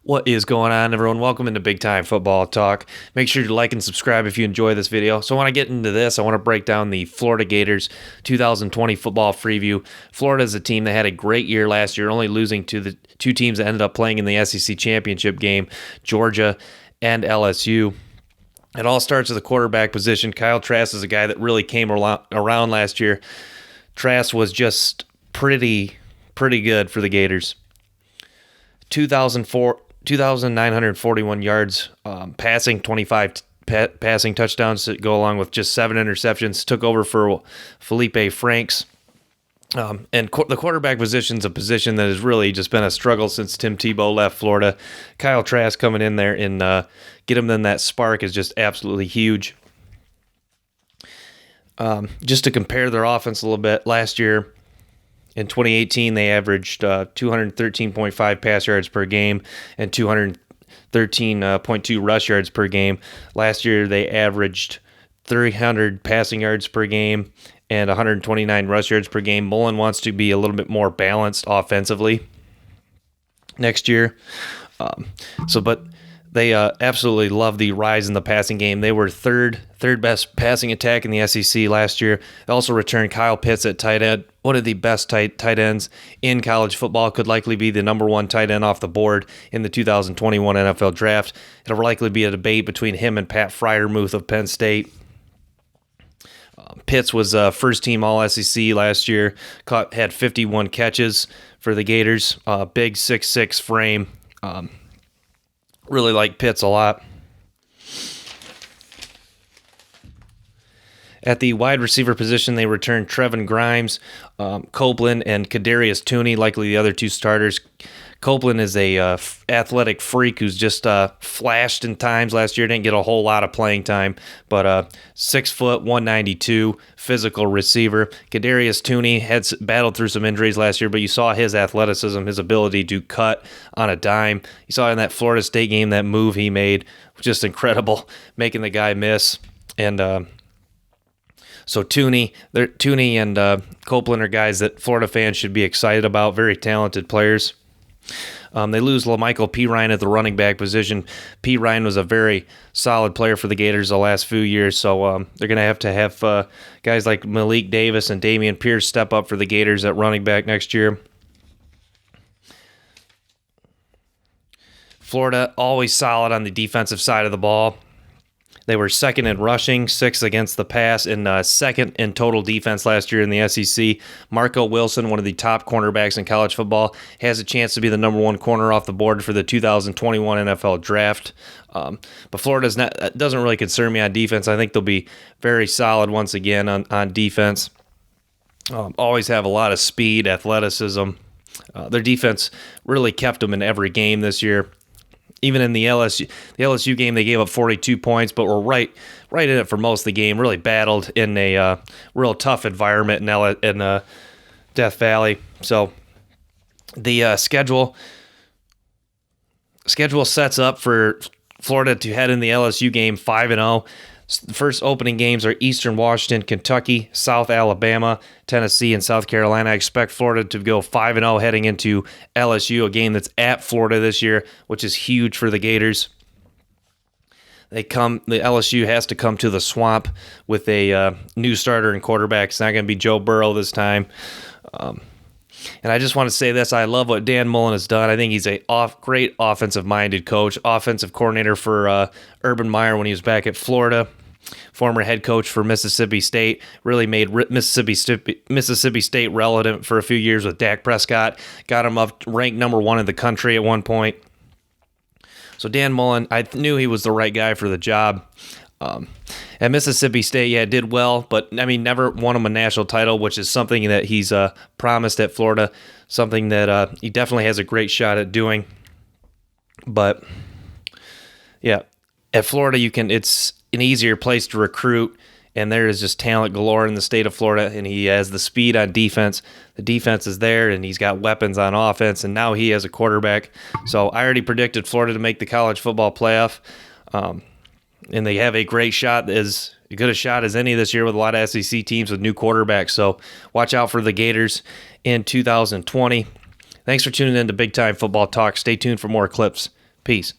What is going on, everyone? Welcome into Big Time Football Talk. Make sure to like and subscribe if you enjoy this video. So when I get into this, I want to break down the Florida Gators 2020 football preview. Florida is a team that had a great year last year, only losing to the two teams that ended up playing in the SEC championship game, Georgia and LSU. It all starts with the quarterback position. Kyle Trask is a guy that really came around last year. Trask was just pretty good for the Gators. 2,941 yards passing, 25 passing touchdowns to go along with just 7 interceptions. Took over for Felipe Franks. And the quarterback position is a position that has really just been a struggle since Tim Tebow left Florida. Kyle Trask coming in there and get him then that spark is just absolutely huge. Just to compare their offense a little bit, last year in 2018, they averaged 213.5 pass yards per game and 213.2 rush yards per game. Last year, they averaged 300 passing yards per game and 129 rush yards per game. Mullen wants to be a little bit more balanced offensively next year. But they absolutely love the rise in the passing game. They were third best passing attack in the SEC last year. They also returned Kyle Pitts at tight end, one of the best tight ends in college football. Could likely be the number one tight end off the board in the 2021 NFL Draft. It'll likely be a debate between him and Pat Freiermuth of Penn State. Pitts was first-team All-SEC last year. Had 51 catches for the Gators. Big 6'6" frame. Really like Pitts a lot. At the wide receiver position, they returned Trevin Grimes, Copeland, and Kadarius Toney, likely the other two starters. Copeland is a athletic freak who's just flashed in times last year. Didn't get a whole lot of playing time, but 6 foot, 192, physical receiver. Kadarius Toney had battled through some injuries last year, but you saw his athleticism, his ability to cut on a dime. You saw in that Florida State game that move he made, just incredible, making the guy miss. And so Toney and Copeland are guys that Florida fans should be excited about. Very talented players. They lose LaMichael Pirine at the running back position. Pirine was a very solid player for the Gators the last few years, so they're going to have guys like Malik Davis and Damian Pierce step up for the Gators at running back next year. Florida always solid on the defensive side of the ball. They were second in rushing, sixth against the pass, and second in total defense last year in the SEC. Marco Wilson, one of the top cornerbacks in college football, has a chance to be the number one corner off the board for the 2021 NFL Draft. But Florida doesn't really concern me on defense. I think they'll be very solid once again on defense. Always have a lot of speed, athleticism. Their defense really kept them in every game this year. Even in the LSU game, they gave up 42 points, but were right in it for most of the game. Really battled in a real tough environment in Death Valley. So the schedule sets up for Florida to head in the LSU game 5-0. The first opening games are Eastern Washington, Kentucky, South Alabama, Tennessee, and South Carolina. I expect Florida to go 5-0 heading into LSU, a game that's at Florida this year, which is huge for the Gators. The LSU has to come to the Swamp with a new starter and quarterback. It's not going to be Joe Burrow this time. And I just want to say this. I love what Dan Mullen has done. I think he's a great offensive-minded coach, offensive coordinator for Urban Meyer when he was back at Florida, former head coach for Mississippi State, really made Mississippi State relevant for a few years with Dak Prescott, got him up ranked number 1 in the country at one point. So Dan Mullen, I knew he was the right guy for the job. At Mississippi State, did well, but never won him a national title, which is something that he's promised at Florida, something that he definitely has a great shot at doing. But at Florida, it's an easier place to recruit, and there is just talent galore in the state of Florida, and he has the speed on defense. The defense is there, and he's got weapons on offense, and now he has a quarterback. So I already predicted Florida to make the college football playoff. And they have a great shot, as good a shot as any this year with a lot of SEC teams with new quarterbacks. So watch out for the Gators in 2020. Thanks for tuning in to Big Time Football Talk. Stay tuned for more clips. Peace.